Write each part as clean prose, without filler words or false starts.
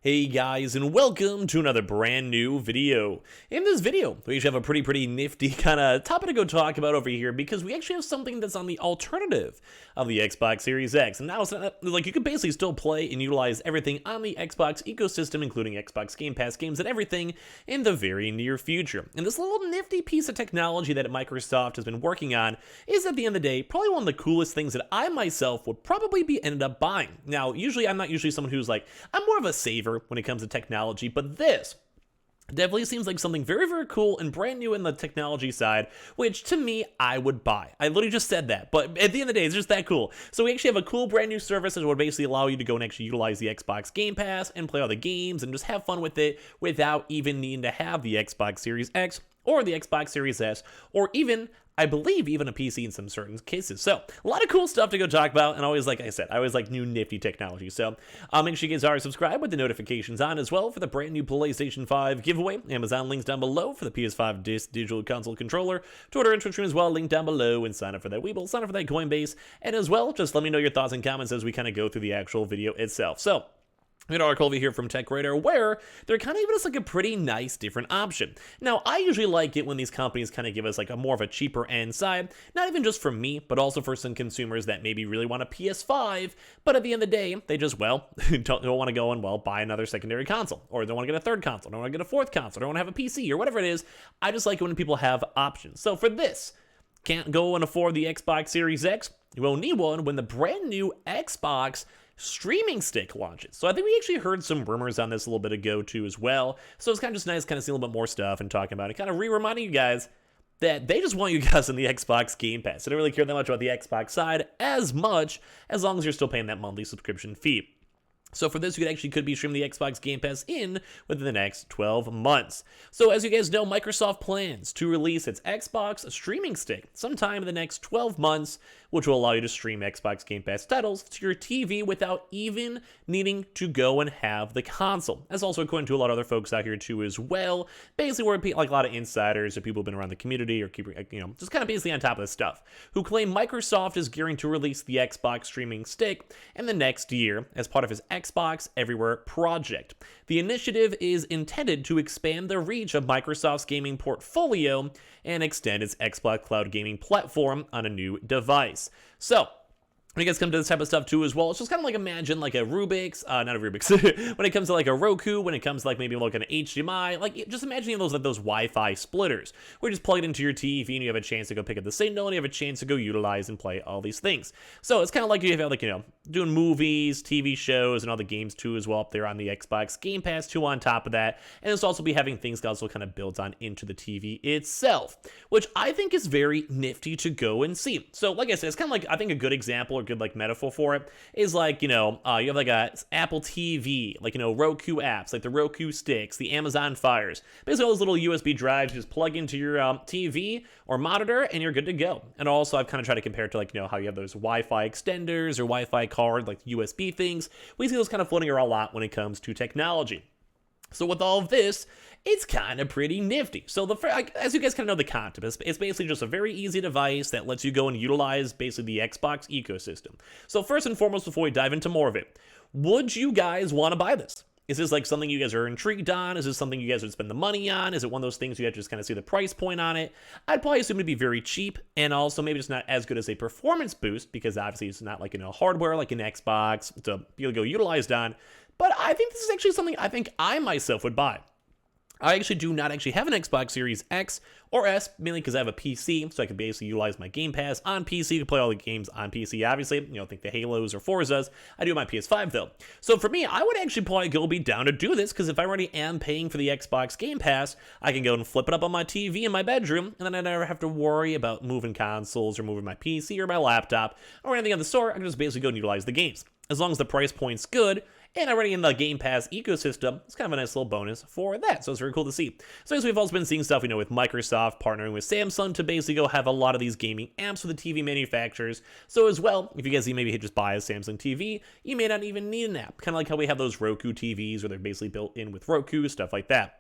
Hey guys, and welcome to another brand new video. In this video, we actually have a pretty nifty kind of topic to go talk about over here because we actually have something that's on the alternative of the Xbox Series X. And now it's not, like, you can basically still play and utilize everything on the Xbox ecosystem, including Xbox Game Pass games and everything in the very near future. And this little nifty piece of technology that Microsoft has been working on is, at the end of the day, probably one of the coolest things that I myself would probably be ended up buying. Now, I'm not usually someone who's like, I'm more of a saver when it comes to technology, but this definitely seems like something very cool and brand new in the technology side, which to me, I would buy. I literally just said that, but at the end of the day, it's just that cool. So we actually have a cool brand new service that would basically allow you to go and actually utilize the Xbox Game Pass and play all the games and just have fun with it without even needing to have the Xbox Series X or the Xbox Series S, or even, I believe, even a PC in some certain cases. So, a lot of cool stuff to go talk about, and always, like I said, I always like new nifty technology. So, make sure you guys are subscribed with the notifications on as well for the brand new PlayStation 5 giveaway. Amazon links down below for the PS5 Digital Console Controller. Twitter and Twitch stream as well, link down below, and sign up for that Weeble, sign up for that Coinbase, and as well, just let me know your thoughts and comments as we kind of go through the actual video itself. So, an article over here from TechRadar where they're kind of giving us like a pretty nice different option. Now, I usually like it when these companies kind of give us like a more of a cheaper end side, not even just for me, but also for some consumers that maybe really want a PS5, but at the end of the day, they just, well, don't want to go and, well, buy another secondary console, or they want to get a third console, don't want to get a fourth console, don't want to have a PC, or whatever it is. I just like it when people have options. So for this, can't go and afford the Xbox Series X? You won't need one when the brand new Xbox streaming stick launches. So I think we actually heard some rumors on this a little bit ago too as well. So it's kind of just nice kind of seeing a little bit more stuff and talking about it, kind of reminding you guys that they just want you guys in the Xbox Game Pass. They don't really care that much about the Xbox side as much, as long as you're still paying that monthly subscription fee. So for this, you could be streaming the Xbox Game Pass in within the next 12 months. So as you guys know, Microsoft plans to release its Xbox streaming stick sometime in the next 12 months, which will allow you to stream Xbox Game Pass titles to your TV without even needing to go and have the console. That's also according to a lot of other folks out here too as well. Basically, we're like a lot of insiders or people who've been around the community or keep, just kind of basically on top of this stuff, who claim Microsoft is gearing to release the Xbox streaming stick in the next year as part of his Xbox Everywhere project. The initiative is intended to expand the reach of Microsoft's gaming portfolio and extend its Xbox Cloud gaming platform on a new device. So, when you guys come to this type of stuff too as well, it's just kind of like imagine like a Rubik's, not a Rubik's, when it comes to like a Roku, when it comes to like maybe like an HDMI, like just imagining those like those Wi-Fi splitters, where you just plug it into your TV and you have a chance to go pick up the signal and you have a chance to go utilize and play all these things. So it's kind of like you have like, doing movies, TV shows, and all the games too as well up there on the Xbox Game Pass too on top of that. And it's also be having things that also kind of builds on into the TV itself, which I think is very nifty to go and see. So like I said, it's kind of like, I think a good example or good like metaphor for it is like, you have like a Apple TV, like, Roku apps, like the Roku sticks, the Amazon Fires, basically all those little USB drives you just plug into your TV or monitor and you're good to go. And also I've kind of tried to compare it to like, how you have those Wi-Fi extenders or Wi-Fi card, like USB things. We see those kind of floating around a lot when it comes to technology. So with all of this, it's kind of pretty nifty. So as you guys kind of know the concept, it's basically just a very easy device that lets you go and utilize basically the Xbox ecosystem. So first and foremost, before we dive into more of it, would you guys want to buy this? Is this like something you guys are intrigued on? Is this something you guys would spend the money on? Is it one of those things you have to just kind of see the price point on it? I'd probably assume it'd be very cheap and also maybe just not as good as a performance boost because obviously it's not like, hardware like an Xbox to be able to go utilized on. But I think this is actually something I think I myself would buy. I actually do not actually have an Xbox Series X or S, mainly because I have a PC, so I can basically utilize my Game Pass on PC to play all the games on PC, obviously. Think the Halos or Forzas. I do have my PS5, though. So for me, I would actually probably be down to do this, because if I already am paying for the Xbox Game Pass, I can go and flip it up on my TV in my bedroom, and then I never have to worry about moving consoles or moving my PC or my laptop or anything of the sort. I can just basically go and utilize the games. As long as the price point's good, and already in the Game Pass ecosystem, it's kind of a nice little bonus for that. So it's very cool to see. So as we've also been seeing stuff, with Microsoft partnering with Samsung to basically go have a lot of these gaming apps for the TV manufacturers. So as well, if you guys maybe just buy a Samsung TV, you may not even need an app. Kind of like how we have those Roku TVs where they're basically built in with Roku, stuff like that.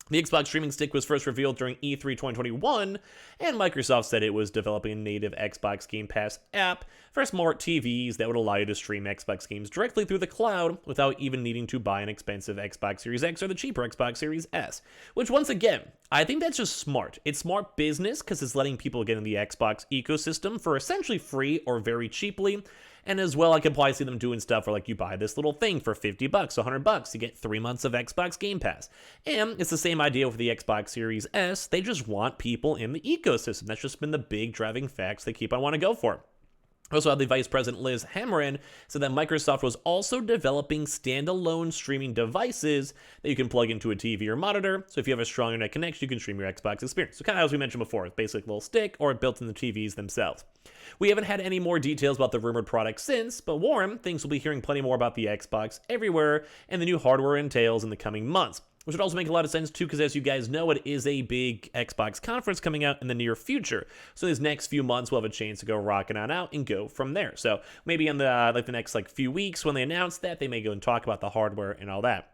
The Xbox streaming stick was first revealed during E3 2021, and Microsoft said it was developing a native Xbox Game Pass app for smart TVs that would allow you to stream Xbox games directly through the cloud without even needing to buy an expensive Xbox Series X or the cheaper Xbox Series S. Which, once again, I think that's just smart. It's smart business because it's letting people get in the Xbox ecosystem for essentially free or very cheaply. And as well, I can probably see them doing stuff where, like, you buy this little thing for $50, $100, you get 3 months of Xbox Game Pass. And it's the same idea with the Xbox Series S. They just want people in the ecosystem. That's just been the big driving facts they keep on wanting to go for. Also, the Vice President Liz Hammerin said that Microsoft was also developing standalone streaming devices that you can plug into a TV or monitor. So if you have a strong internet connection, you can stream your Xbox experience. So kind of as we mentioned before, it's basically a little stick or built in the TVs themselves. We haven't had any more details about the rumored product since, but Warren thinks we'll be hearing plenty more about the Xbox everywhere and the new hardware entails in the coming months. Which would also make a lot of sense too, because as you guys know, it is a big Xbox conference coming out in the near future. So these next few months, we'll have a chance to go rocking on out and go from there. So maybe in the next few weeks when they announce that, they may go and talk about the hardware and all that.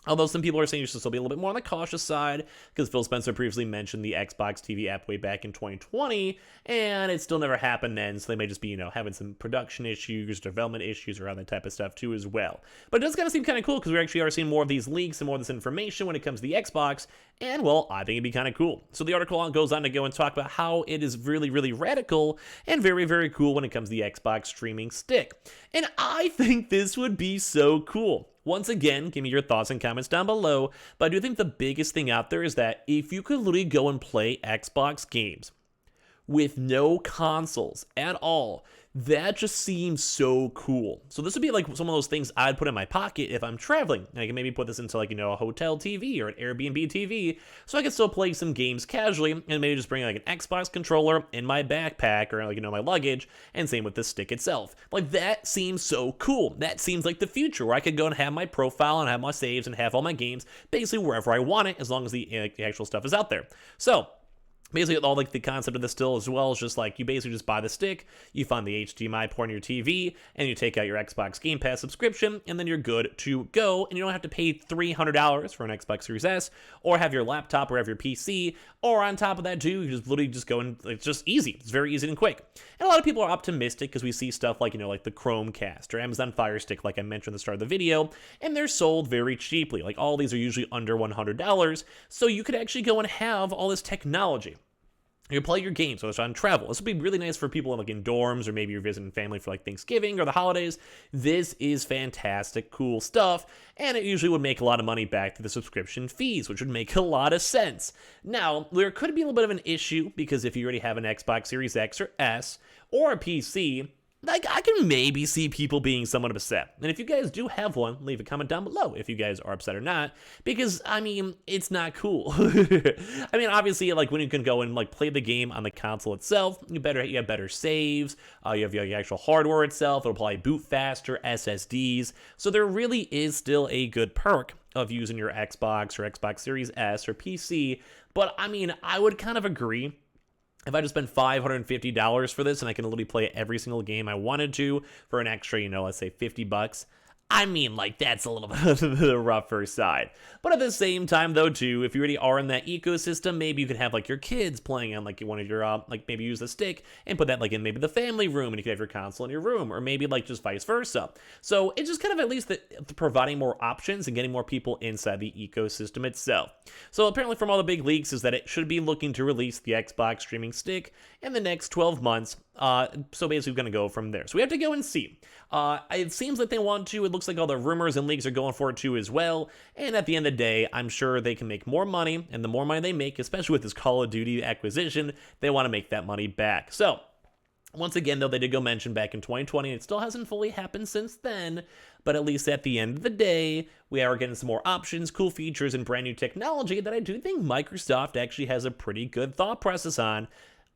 Although some people are saying you should still be a little bit more on the cautious side, because Phil Spencer previously mentioned the Xbox TV app way back in 2020, and it still never happened then, so they may just be, having some production issues, development issues, or all that type of stuff too as well. But it does kind of seem kind of cool, because we actually are seeing more of these leaks and more of this information when it comes to the Xbox, and well, I think it'd be kind of cool. So the article goes on to go and talk about how it is really, really radical and very, very cool when it comes to the Xbox streaming stick. And I think this would be so cool. Once again, give me your thoughts and comments down below, but I do think the biggest thing out there is that if you could literally go and play Xbox games with no consoles at all, that just seems so cool. So this would be like some of those things I'd put in my pocket if I'm traveling. And I can maybe put this into a hotel TV or an Airbnb TV, so I can still play some games casually and maybe just bring an Xbox controller in my backpack or my luggage, and same with the stick itself. That seems so cool. That seems like the future, where I could go and have my profile and have my saves and have all my games basically wherever I want it, as long as the actual stuff is out there. So basically, all the concept of this still as well is just you basically just buy the stick, you find the HDMI port in your TV, and you take out your Xbox Game Pass subscription, and then you're good to go, and you don't have to pay $300 for an Xbox Series S, or have your laptop, or have your PC, or on top of that too, you just literally just go and it's just easy. It's very easy and quick. And a lot of people are optimistic because we see stuff like the Chromecast or Amazon Fire Stick, like I mentioned at the start of the video, and they're sold very cheaply. All these are usually under $100, so you could actually go and have all this technology. You play your games, whether it's on travel. This would be really nice for people in dorms, or maybe you're visiting family for Thanksgiving or the holidays. This is fantastic, cool stuff, and it usually would make a lot of money back through the subscription fees, which would make a lot of sense. Now, there could be a little bit of an issue, because if you already have an Xbox Series X or S, or a PC, I can maybe see people being somewhat upset. And if you guys do have one, leave a comment down below if you guys are upset or not, because, it's not cool. Obviously, when you can go and, play the game on the console itself, you have better saves, you have your actual hardware itself, it'll probably boot faster, SSDs, so there really is still a good perk of using your Xbox or Xbox Series S or PC, but, I would kind of agree. If I just spend $550 for this and I can literally play every single game I wanted to for an extra, let's say $50, that's a little bit of the rougher side. But at the same time, though, too, if you already are in that ecosystem, maybe you could have, your kids playing on, one of your, maybe use the stick and put that, in maybe the family room, and you could have your console in your room, or maybe, just vice versa. So it's just kind of at least providing more options and getting more people inside the ecosystem itself. So apparently from all the big leaks is that it should be looking to release the Xbox streaming stick in the next 12 months. So basically we're going to go from there. So we have to go and see. It seems like they want to. It looks like all the rumors and leaks are going for it too as well. And at the end of the day, I'm sure they can make more money. And the more money they make, especially with this Call of Duty acquisition, they want to make that money back. So once again, though, they did go mention back in 2020, and it still hasn't fully happened since then, but at least at the end of the day, we are getting some more options, cool features, and brand new technology that I do think Microsoft actually has a pretty good thought process on.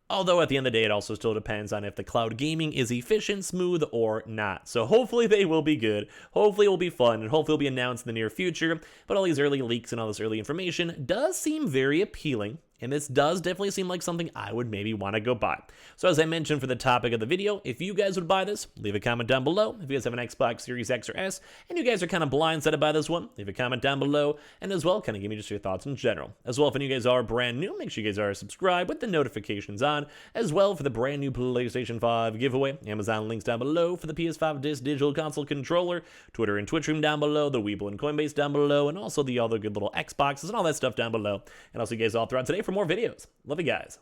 Although at the end of the day, it also still depends on if the cloud gaming is efficient, smooth, or not. So hopefully they will be good, hopefully it will be fun, and hopefully it will be announced in the near future. But all these early leaks and all this early information does seem very appealing and this does definitely seem like something I would maybe want to go buy. So as I mentioned for the topic of the video, if you guys would buy this, leave a comment down below. If you guys have an Xbox Series X or S, and you guys are kind of blindsided by this one, leave a comment down below, and as well, kind of give me just your thoughts in general. As well, if any of you guys are brand new, make sure you guys are subscribed with the notifications on. As well, for the brand new PlayStation 5 giveaway, Amazon links down below for the PS5 Digital Console controller, Twitter and Twitch room down below, the Weeble and Coinbase down below, and also the other good little Xboxes and all that stuff down below. And I'll see you guys all throughout today for more videos. Love you guys.